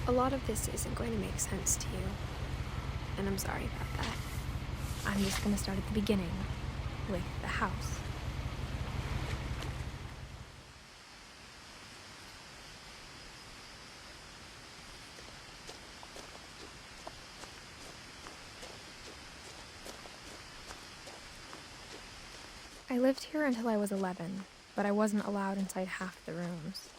A lot of this isn't going to make sense to you, and I'm sorry about that. I'm just going to start at the beginning, with the house. I lived here until I was 11, but I wasn't allowed inside half the rooms.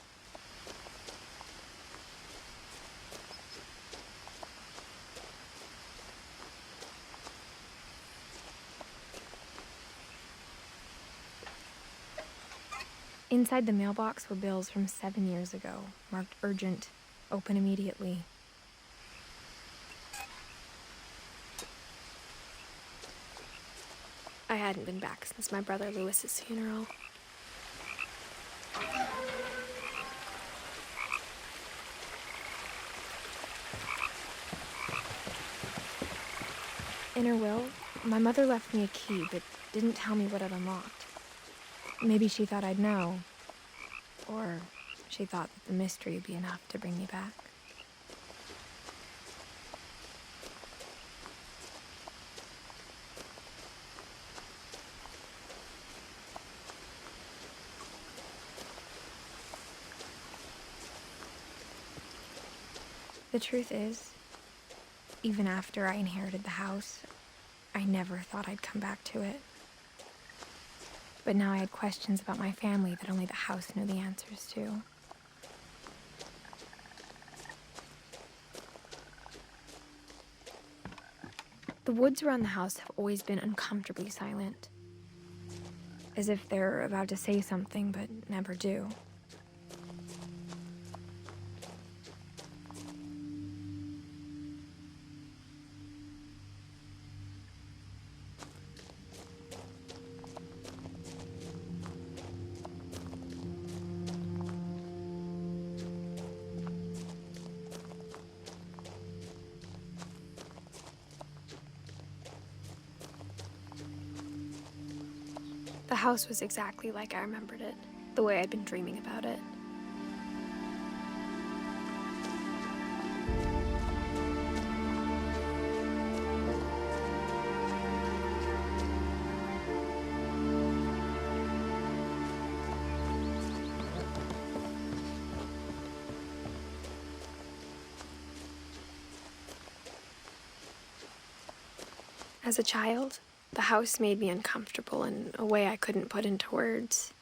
Inside the mailbox were bills from 7 years ago, marked urgent, open immediately. I hadn't been back since my brother Lewis's funeral. In her will, my mother left me a key, but didn't tell me what it unlocked. Maybe she thought I'd know, or she thought that the mystery would be enough to bring me back. The truth is, even after I inherited the house, I never thought I'd come back to it. But now I had questions about my family that only the house knew the answers to. The woods around the house have always been uncomfortably silent, as if they're about to say something but never do. The house was exactly like I remembered it, the way I'd been dreaming about it. As a child, the house made me uncomfortable in a way I couldn't put into words.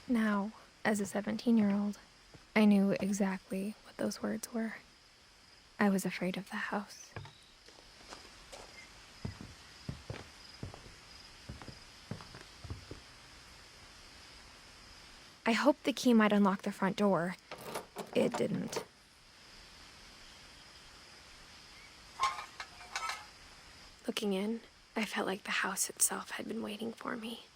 Now, as a 17-year-old, I knew exactly what those words were. I was afraid of the house. I hoped the key might unlock the front door. It didn't. Looking in, I felt like the house itself had been waiting for me.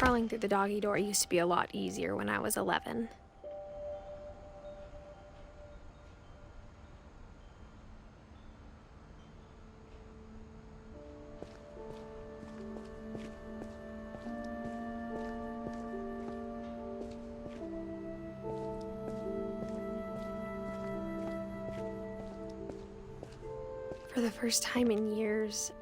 Crawling through the doggy door used to be a lot easier when I was 11. For the first time in years,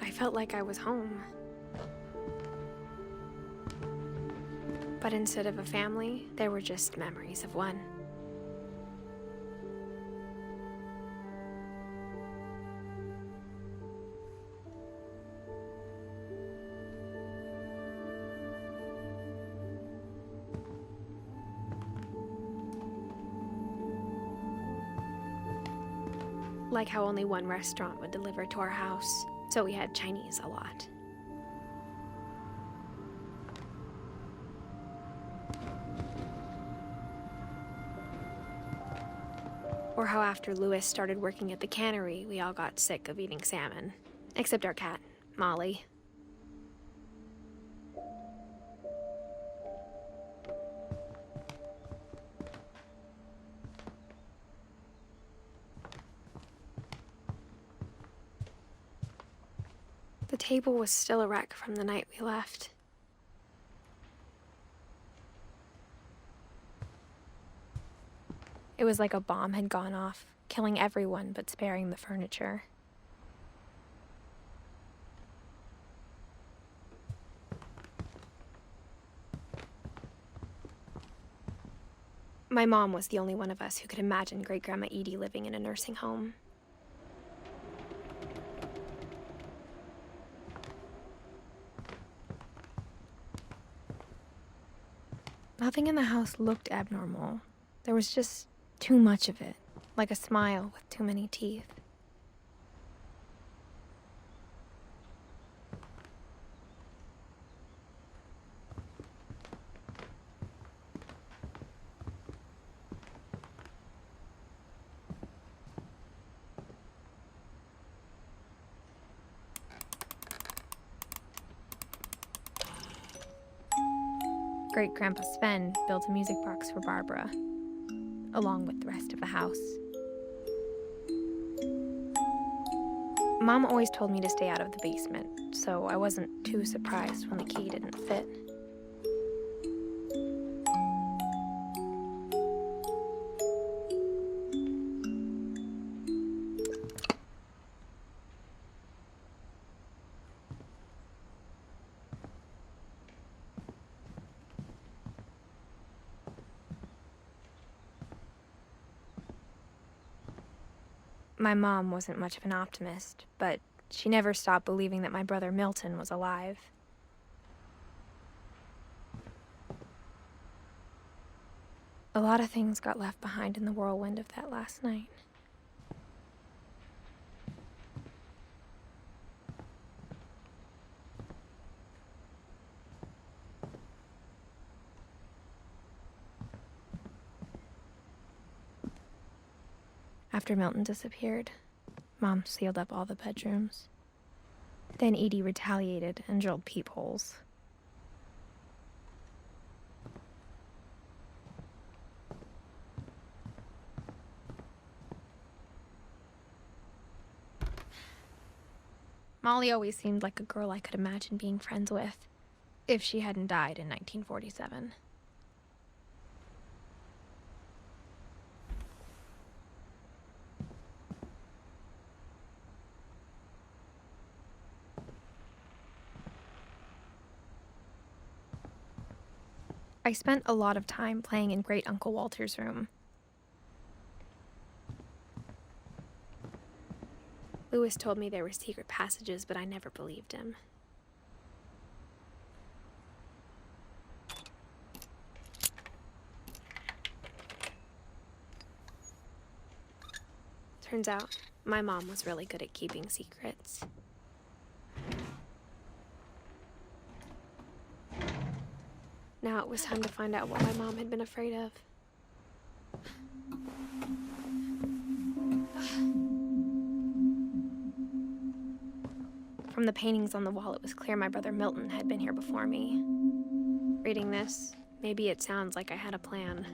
I felt like I was home. But instead of a family, there were just memories of one. Like how only one restaurant would deliver to our house, so we had Chinese a lot. Or how after Louis started working at the cannery, we all got sick of eating salmon. Except our cat, Molly. The table was still a wreck from the night we left. It was like a bomb had gone off, killing everyone but sparing the furniture. My mom was the only one of us who could imagine Great-Grandma Edie living in a nursing home. Nothing in the house looked abnormal. There was just too much of it, like a smile with too many teeth. Great-Grandpa Sven built a music box for Barbara, along with the rest of the house. Mom always told me to stay out of the basement, so I wasn't too surprised when the key didn't fit. My mom wasn't much of an optimist, but she never stopped believing that my brother Milton was alive. A lot of things got left behind in the whirlwind of that last night. After Milton disappeared, Mom sealed up all the bedrooms. Then Edie retaliated and drilled peepholes. Molly always seemed like a girl I could imagine being friends with, if she hadn't died in 1947. I spent a lot of time playing in Great Uncle Walter's room. Louis told me there were secret passages, but I never believed him. Turns out, my mom was really good at keeping secrets. Now it was time to find out what my mom had been afraid of. From From the paintings on the wall, it was clear my brother Milton had been here before me. Reading this, maybe it sounds like I had a plan.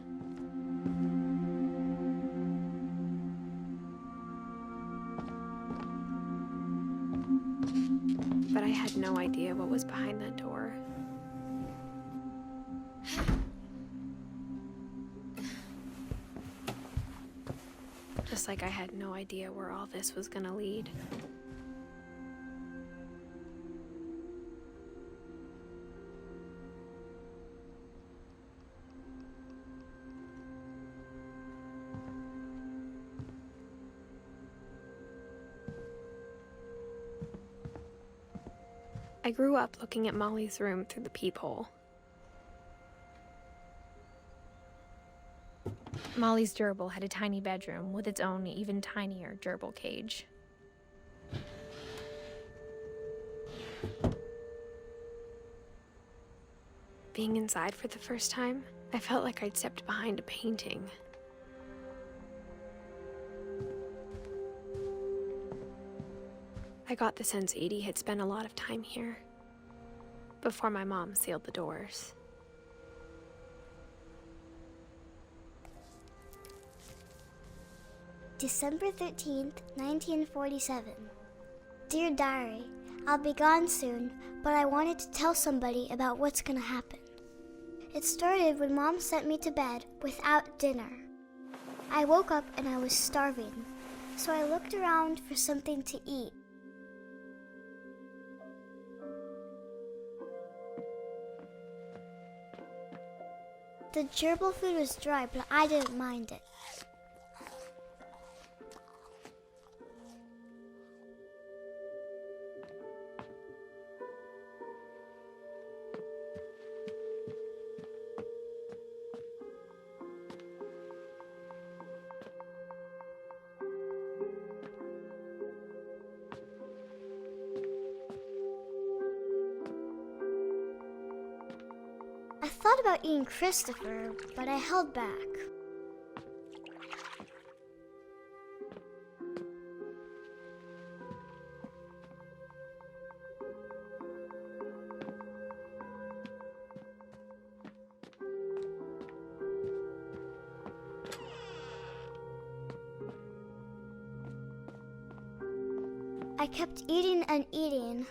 But I had no idea what was behind that door. Just like I had no idea where all this was gonna lead. I grew up looking at Molly's room through the peephole. Molly's gerbil had a tiny bedroom with its own even tinier gerbil cage. Being inside for the first time, I felt like I'd stepped behind a painting. I got the sense Edie had spent a lot of time here, before my mom sealed the doors. December 13th, 1947. Dear Diary, I'll be gone soon, but I wanted to tell somebody about what's gonna happen. It started when Mom sent me to bed without dinner. I woke up and I was starving, so I looked around for something to eat. The gerbil food was dry, but I didn't mind it. I thought about eating Christopher, but I held back. I kept eating and eating.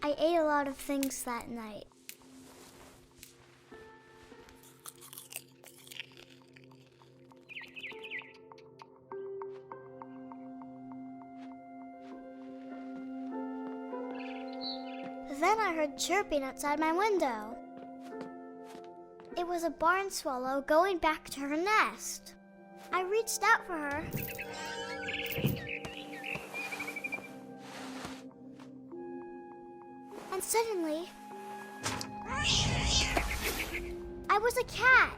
I ate a lot of things that night. Then I heard chirping outside my window. It was a barn swallow going back to her nest. I reached out for her. And suddenly, I was a cat.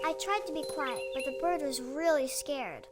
I tried to be quiet, but the bird was really scared.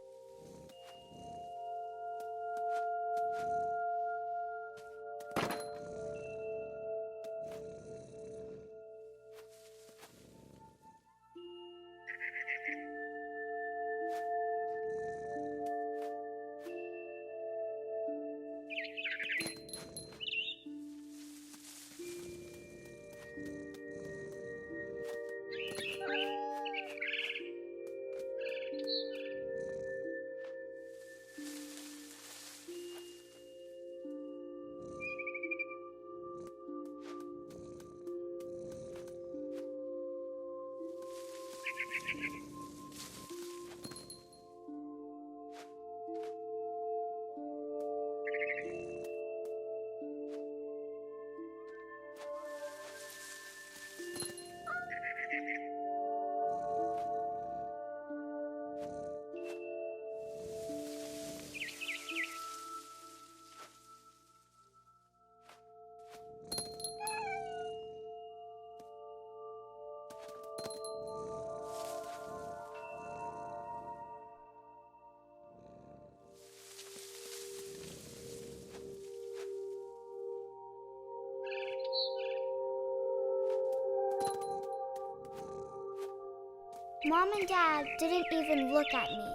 Mom and Dad didn't even look at me.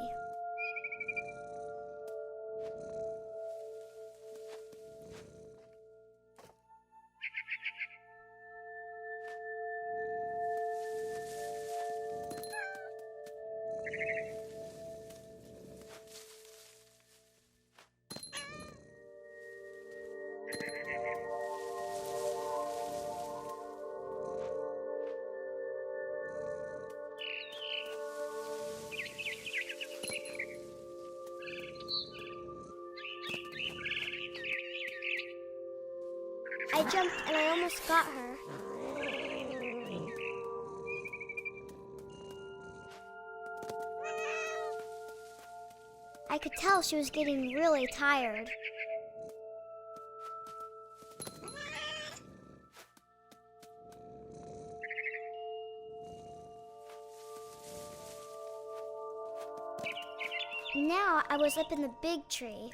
I jumped and I almost got her. I could tell she was getting really tired. Now I was up in the big tree.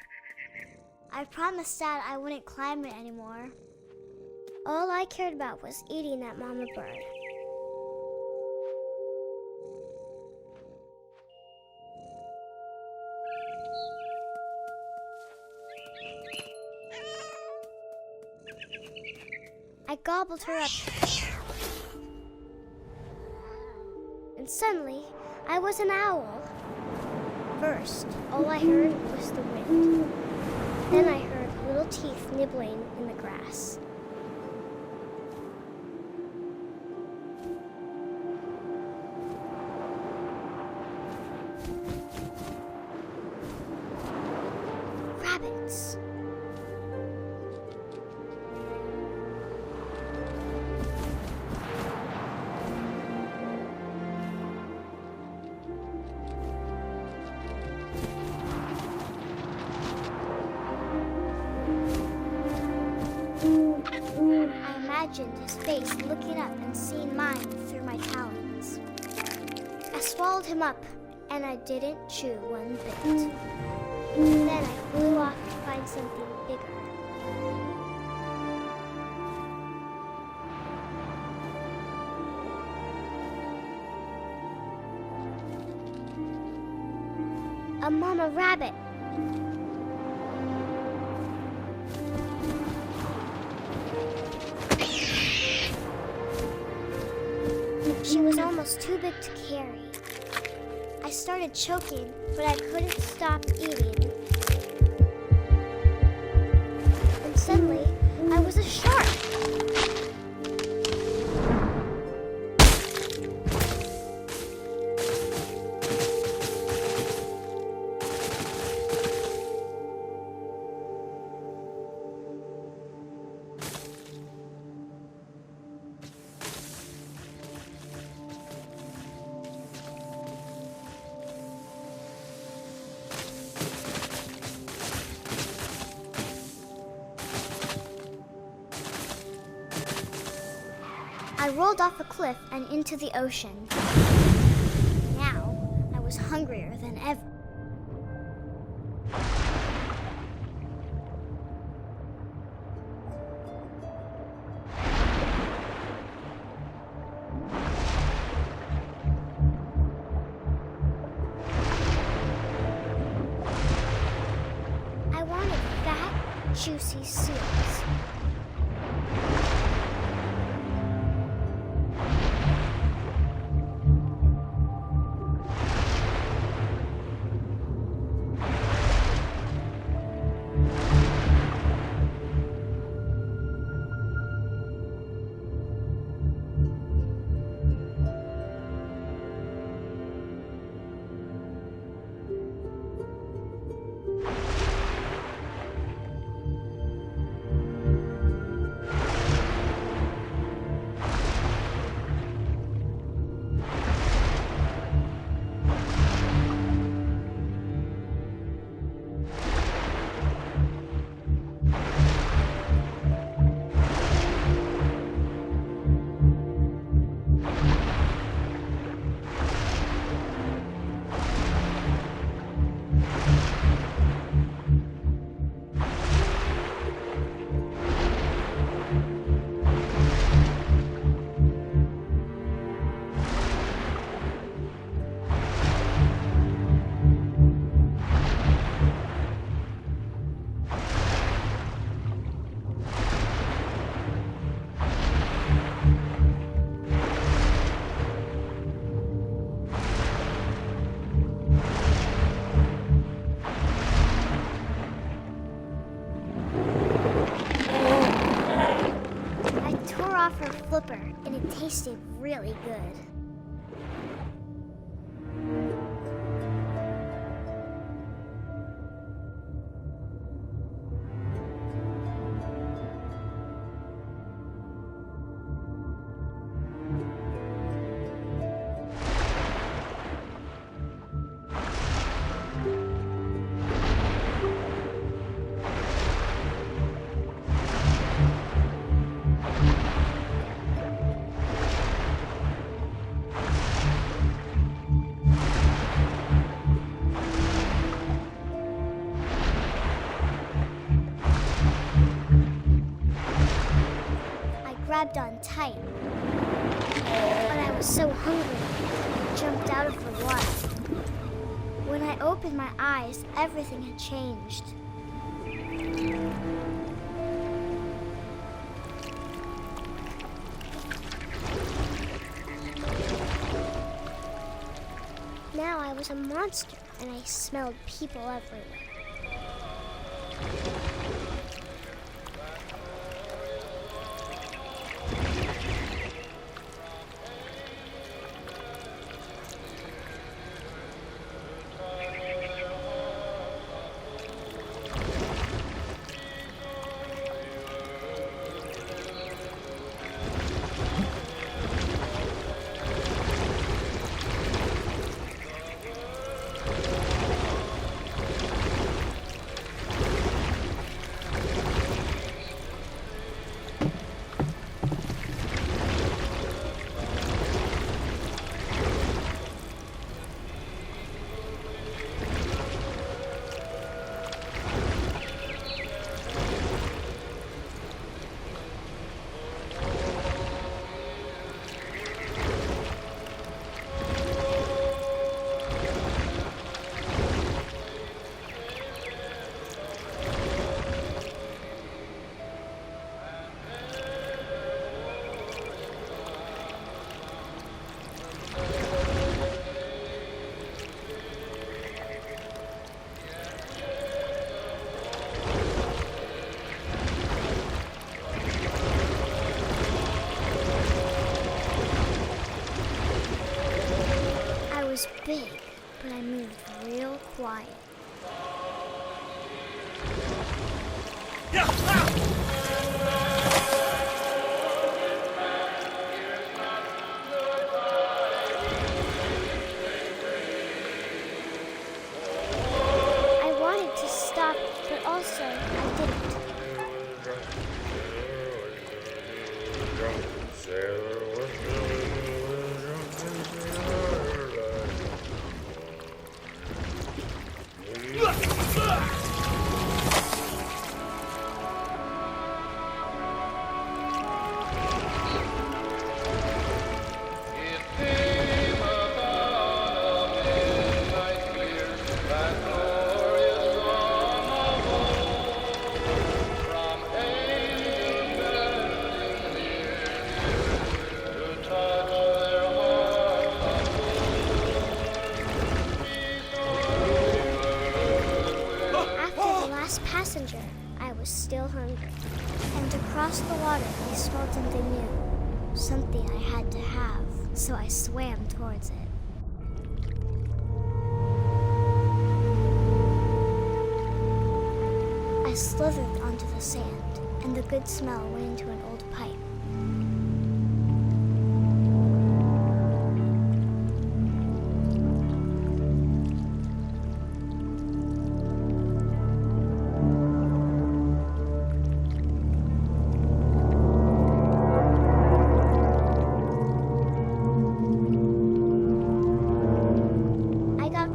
I promised Dad I wouldn't climb it anymore. All I cared about was eating that mama bird. I gobbled her up. And suddenly, I was an owl. First, all I heard was the wind. Then I heard little teeth nibbling in the grass. Rabbits. I imagined his face looking up and seeing mine through my talons. I swallowed him up, and I didn't chew one bit. Then I flew off to find something bigger. A mama rabbit. She was almost too big to carry. I started choking, but I couldn't stop eating. And suddenly, I was a shark. I rolled off a cliff and into the ocean. Now, I was hungrier than ever. I wanted fat, juicy seals. tasted really good. Grabbed on tight, but I was so hungry, I jumped out of the water. When I opened my eyes, everything had changed. Now I was a monster, and I smelled people everywhere. I was big, but I moved real quiet. I wanted to stop, but also I didn't. Passenger, I was still hungry. And across the water, I smelled something new. Something I had to have, so I swam towards it. I slithered onto the sand, and the good smell went into an old pipe.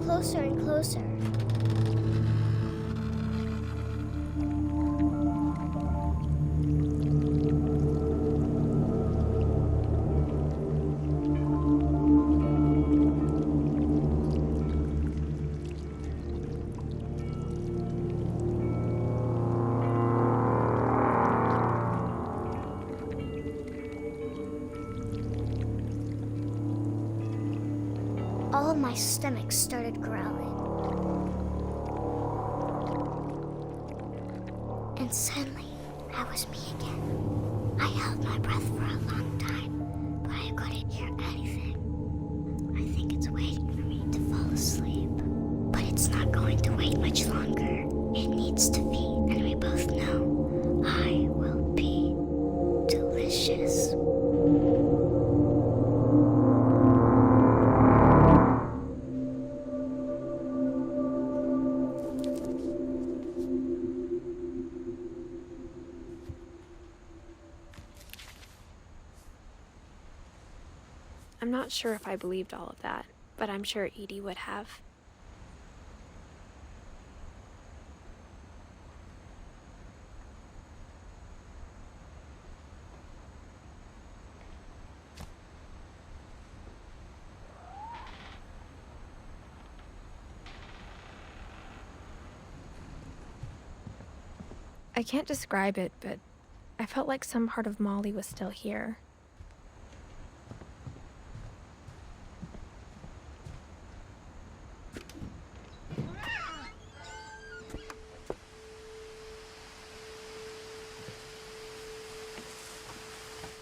Closer and closer. All of my stomach started growling. And suddenly, I was me again. I held my breath for a long time, but I words to feed, and we both know I will be delicious. I'm not sure if I believed all of that, but I'm sure Edie would have. I can't describe it, but I felt like some part of Molly was still here.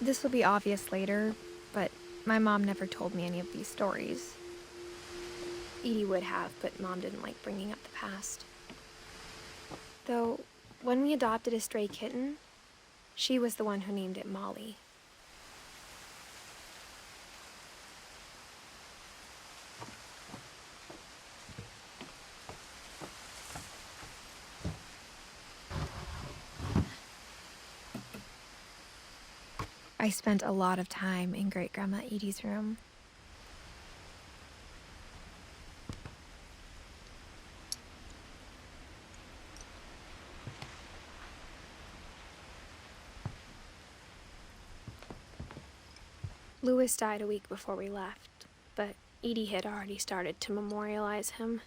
This will be obvious later, but my mom never told me any of these stories. Edie would have, but Mom didn't like bringing up the past. Though, when we adopted a stray kitten, she was the one who named it Molly. I spent a lot of time in Great-Grandma Edie's room. Louis died a week before we left, but Edie had already started to memorialize him.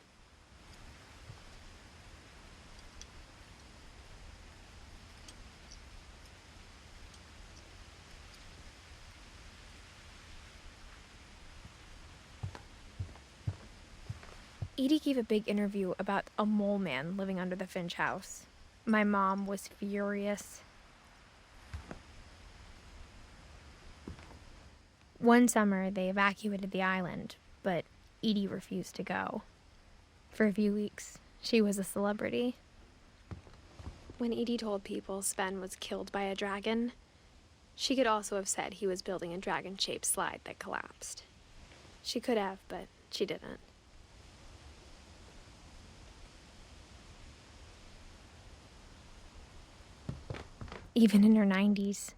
Edie gave a big interview about a mole man living under the Finch house. My mom was furious. One summer, they evacuated the island, but Edie refused to go. For a few weeks, she was a celebrity. When Edie told people Sven was killed by a dragon, she could also have said he was building a dragon-shaped slide that collapsed. She could have, but she didn't. Even in her 90s,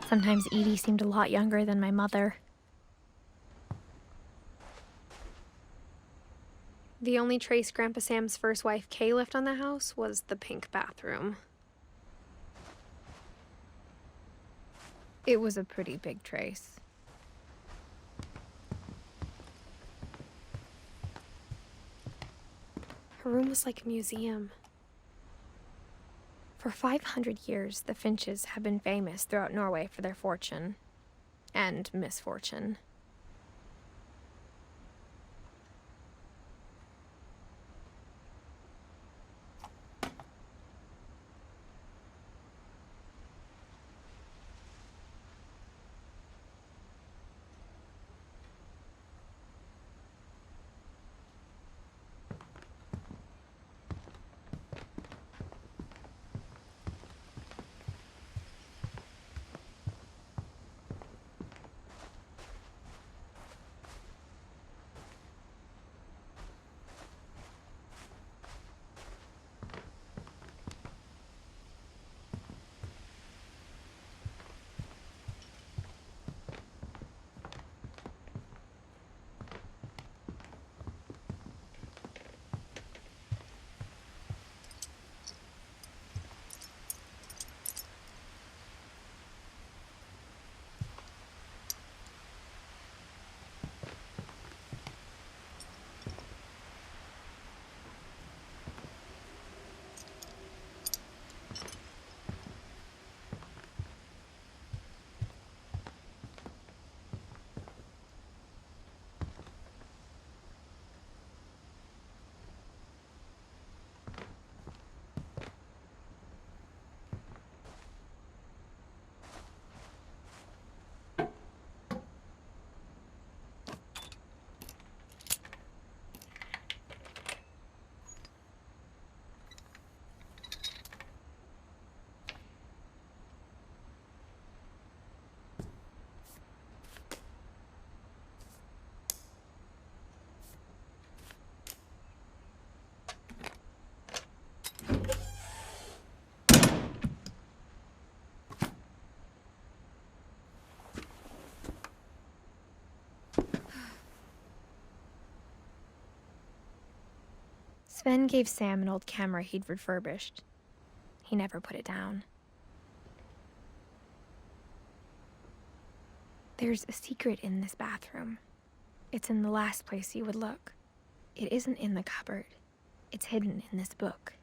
sometimes Edie seemed a lot younger than my mother. The only trace Grandpa Sam's first wife, Kay, left on the house was the pink bathroom. It was a pretty big trace. Her room was like a museum. For 500 years, the Finches have been famous throughout Norway for their fortune and misfortune. Sven gave Sam an old camera he'd refurbished. He never put it down. There's a secret in this bathroom. It's in the last place you would look. It isn't in the cupboard. It's hidden in this book.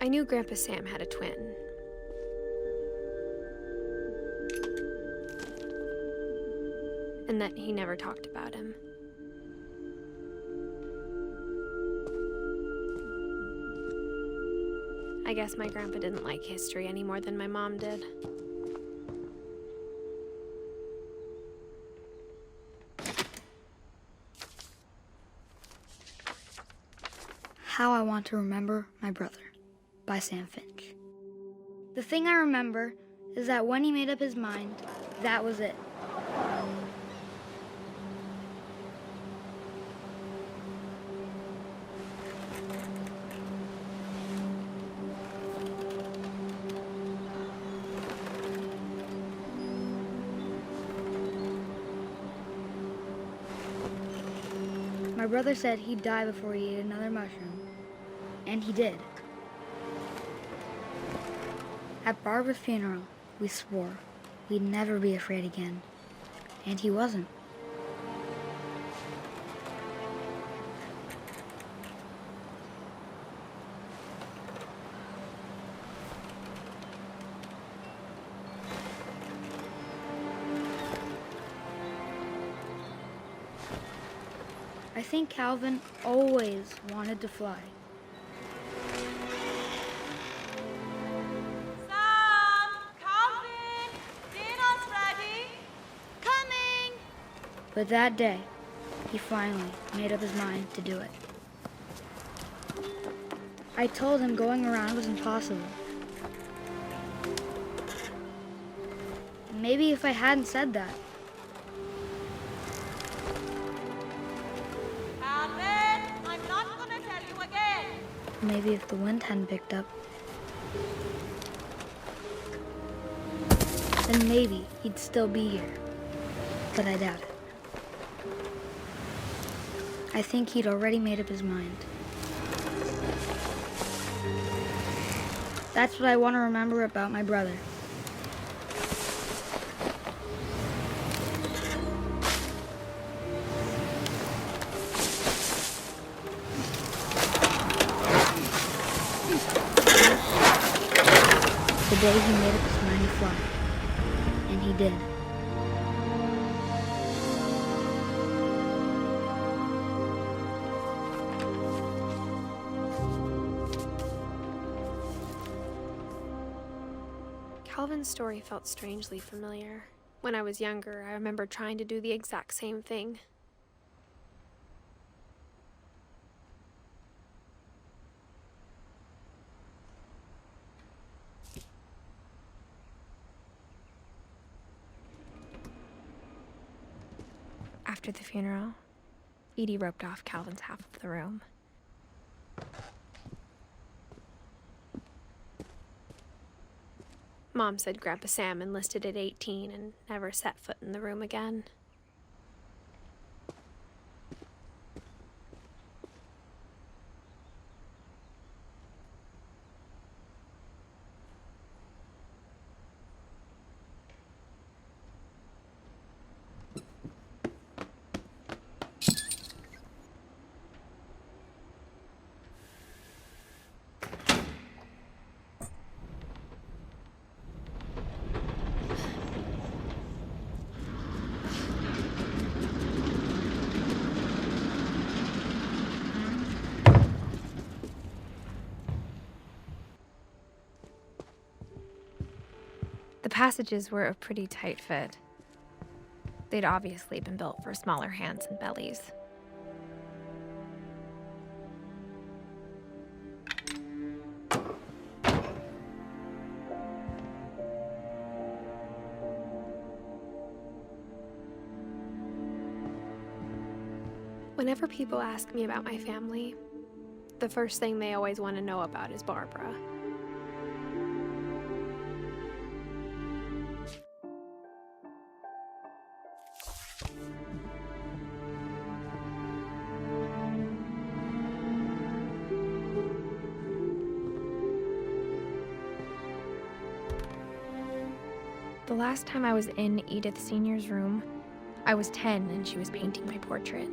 I knew Grandpa Sam had a twin. And that he never talked about him. I guess my grandpa didn't like history any more than my mom did. How I Want to Remember My Brother by Sam Finch. The thing I remember is that when he made up his mind, that was it. My brother said he'd die before he ate another mushroom, and he did. At Barbara's funeral, we swore we'd never be afraid again, and he wasn't. I think Calvin always wanted to fly. But that day, he finally made up his mind to do it. I told him going around was impossible. And maybe if I hadn't said that. Calvin, I'm not gonna tell you again. Maybe if the wind hadn't picked up. Then maybe he'd still be here. But I doubt it. I think he'd already made up his mind. That's what I want to remember about my brother. The day he made up his mind to fly. And he did. Calvin's story felt strangely familiar. When I was younger, I remember trying to do the exact same thing. After the funeral, Edie roped off Calvin's half of the room. Mom said Grandpa Sam enlisted at 18 and never set foot in the room again. passages were a pretty tight fit. They'd obviously been built for smaller hands and bellies. Whenever people ask me about my family, the first thing they always want to know about is Barbara. The last time I was in Edith Sr.'s room, I was 10 and she was painting my portrait.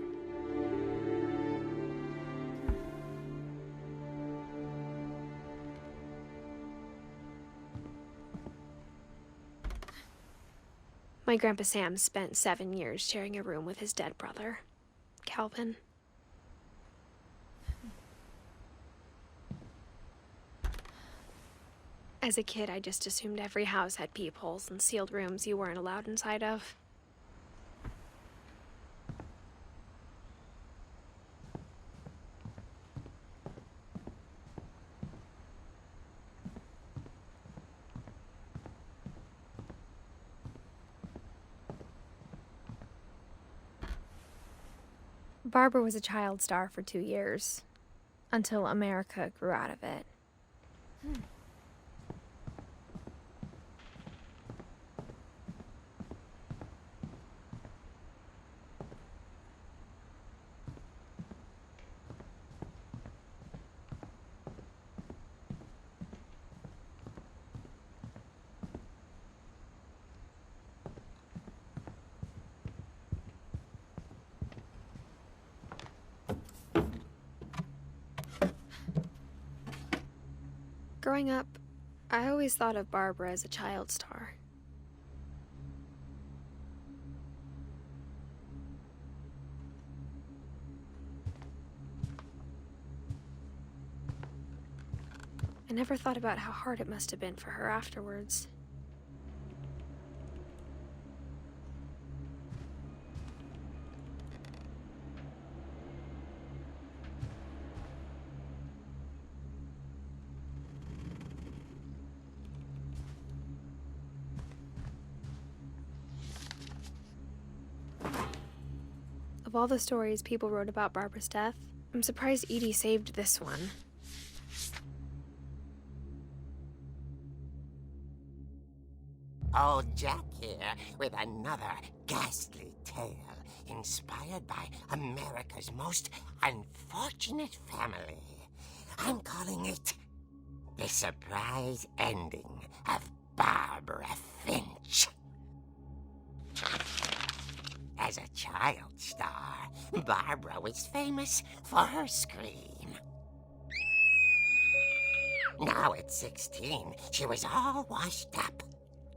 My Grandpa Sam spent 7 years sharing a room with his dead brother, Calvin. As a kid, I just assumed every house had peepholes and sealed rooms you weren't allowed inside of. Barbara was a child star for 2 years, until America grew out of it. Growing up, I always thought of Barbara as a child star. I never thought about how hard it must have been for her afterwards. Of all the stories people wrote about Barbara's death, I'm surprised Edie saved this one. Old Jack here with another ghastly tale inspired by America's most unfortunate family. I'm calling it The Surprise Ending of Barbara Finch. As a child star, Barbara was famous for her scream. Now at 16, she was all washed up.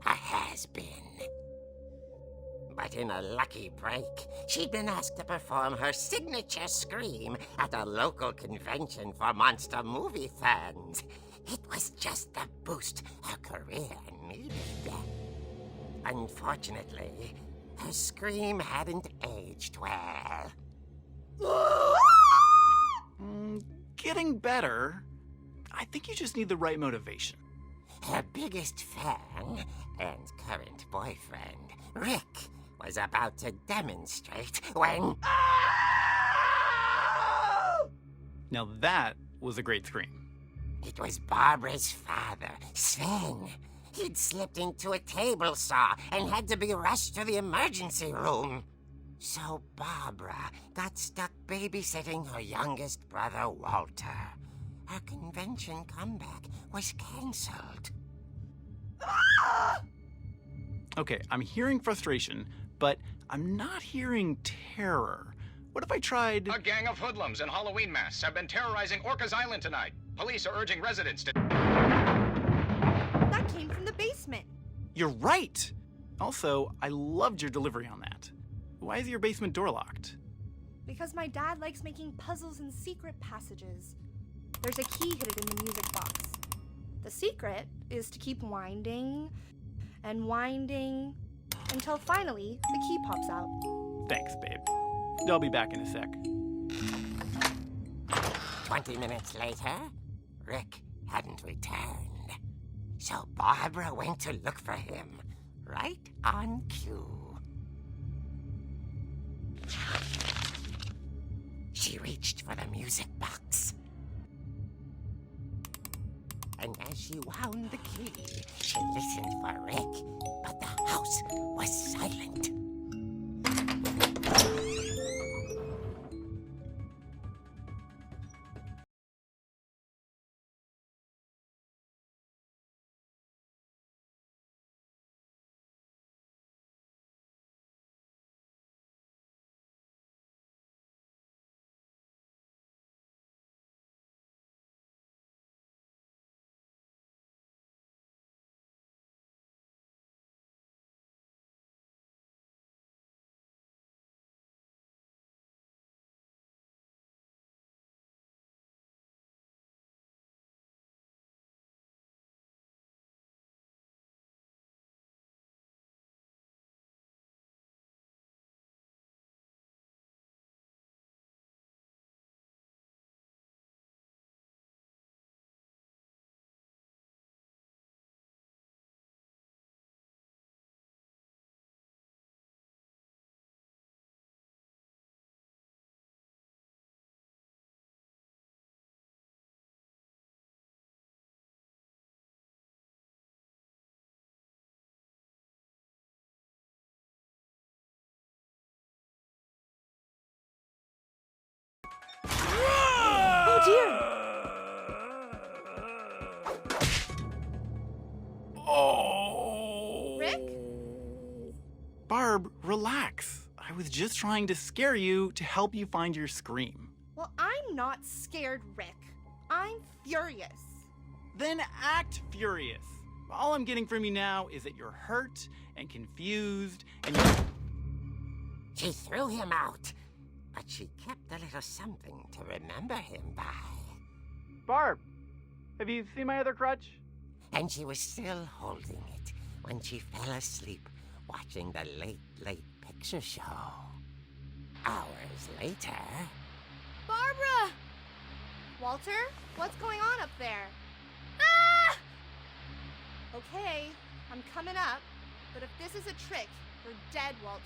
A has-been. But in a lucky break, she'd been asked to perform her signature scream at a local convention for monster movie fans. It was just the boost her career needed. Unfortunately, her scream hadn't aged well. Getting better. I think you just need the right motivation. Her biggest fan and current boyfriend, Rick, was about to demonstrate when... Now that was a great scream. It was Barbara's father, Sven. He'd slipped into a table saw and had to be rushed to the emergency room. So Barbara got stuck babysitting her youngest brother, Walter. Her convention comeback was cancelled. Okay, I'm hearing frustration, but I'm not hearing terror. What if I tried... A gang of hoodlums in Halloween masks have been terrorizing Orcas Island tonight. Police are urging residents to... That came from the basement. You're right! Also, I loved your delivery on that. Why is your basement door locked? Because my dad likes making puzzles and secret passages. There's a key hidden in the music box. The secret is to keep winding and winding until finally the key pops out. Thanks, babe. I'll be back in a sec. 20 minutes later, Rick hadn't returned. So Barbara went to look for him, right on cue. She reached for the music box. And as she wound the key, she listened for Rick, but the house was silent. Oh dear! Oh! Rick? Barb, relax. I was just trying to scare you to help you find your scream. Well, I'm not scared, Rick. I'm furious. Then act furious. All I'm getting from you now is that you're hurt and confused and you're... She threw him out, but she kept a little something to remember him by. Barb, have you seen my other crutch? And she was still holding it when she fell asleep watching the late picture show. Hours later... Barbara! Walter, what's going on up there? Ah! Okay, I'm coming up, but if this is a trick, you're dead, Walter.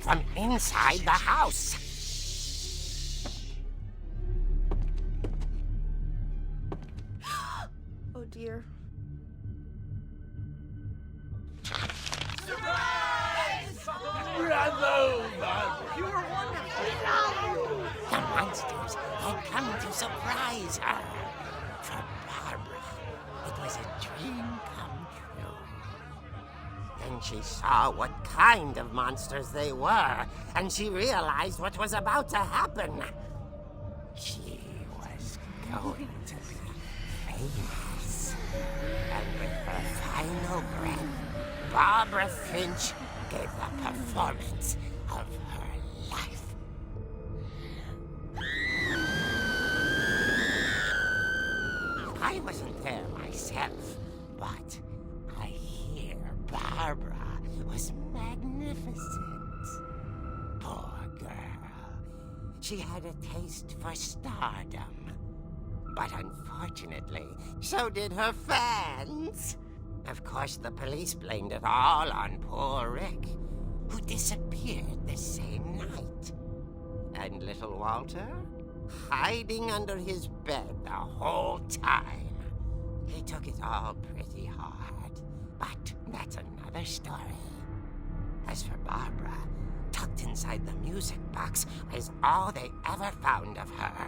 from inside the house. Oh dear. The monsters had come to surprise her. For Barbara, it was a dream come true. Then she saw what kind of monsters they were, and she realized what was about to happen. She was going to be famous. And with her final breath, Barbara Finch gave the performance of her life. I wasn't there myself, but I hear Barbara was magnificent. Poor girl. She had a taste for stardom. But unfortunately, so did her fans. Of course, the police blamed it all on poor Rick, who disappeared the same night. And little Walter? Hiding under his bed the whole time. He took it all pretty hard, but that's another story. As for Barbara, tucked inside the music box is all they ever found of her.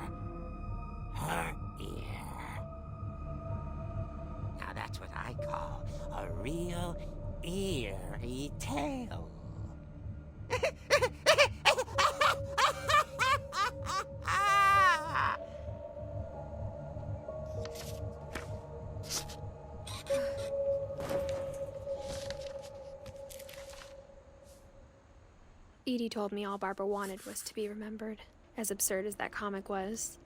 Her ear. Now that's what I call a real eerie tale. Edie told me all Barbara wanted was to be remembered, as absurd as that comic was.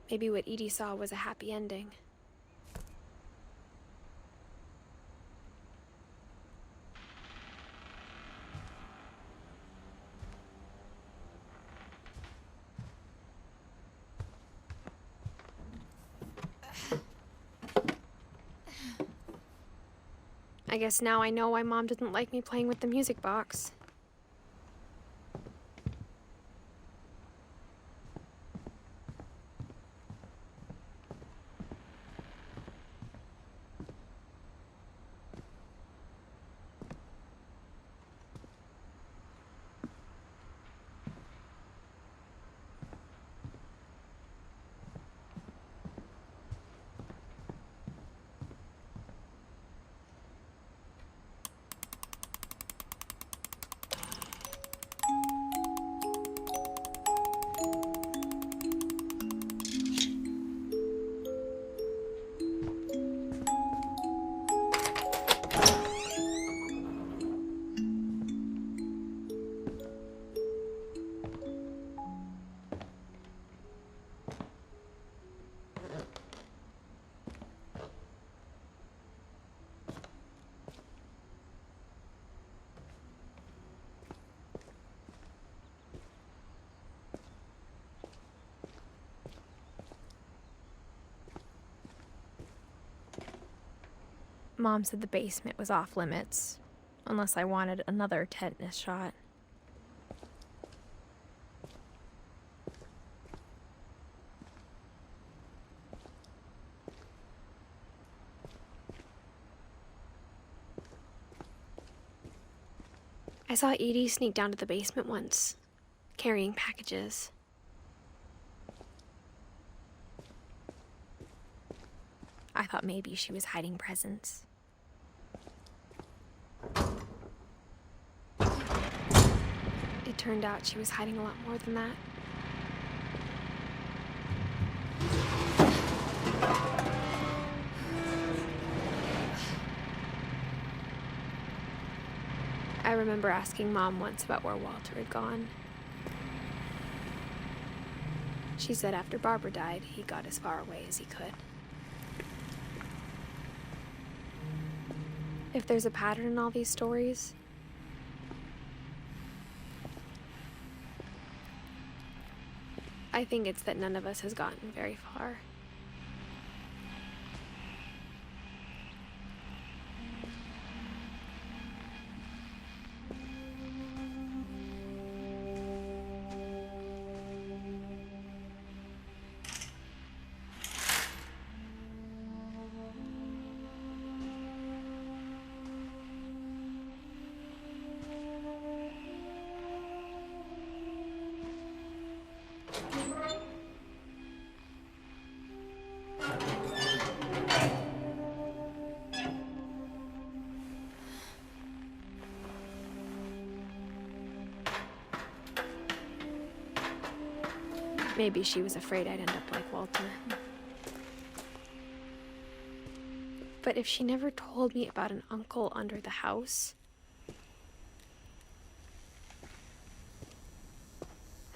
Maybe what Edie saw was a happy ending. I guess now I know why Mom didn't like me playing with the music box. Mom said the basement was off limits, unless I wanted another tetanus shot. I saw Edie sneak down to the basement once, carrying packages. I thought maybe she was hiding presents. It turned out she was hiding a lot more than that. I remember asking Mom once about where Walter had gone. She said after Barbara died, he got as far away as he could. If there's a pattern in all these stories, I think it's that none of us has gotten very far. Maybe she was afraid I'd end up like Walter. But if she never told me about an uncle under the house,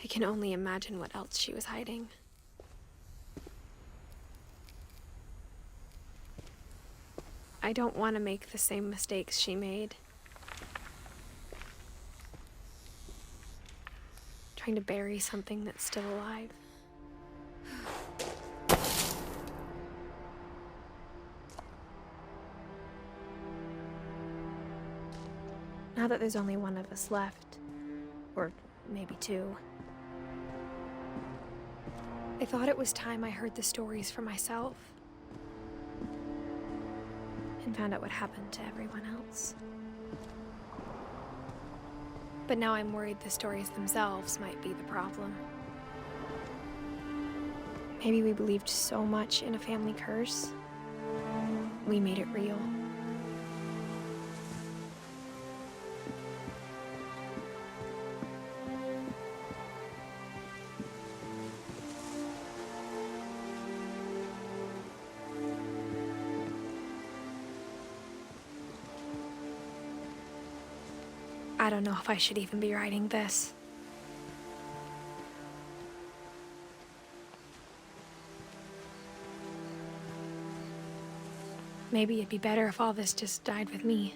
I can only imagine what else she was hiding. I don't want to make the same mistakes she made. Trying to bury something that's still alive. Now that there's only one of us left, or maybe two, I thought it was time I heard the stories for myself and found out what happened to everyone else. But now I'm worried the stories themselves might be the problem. Maybe we believed so much in a family curse, we made it real. I don't know if I should even be writing this. Maybe it'd be better if all this just died with me.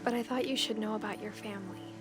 But I thought you should know about your family.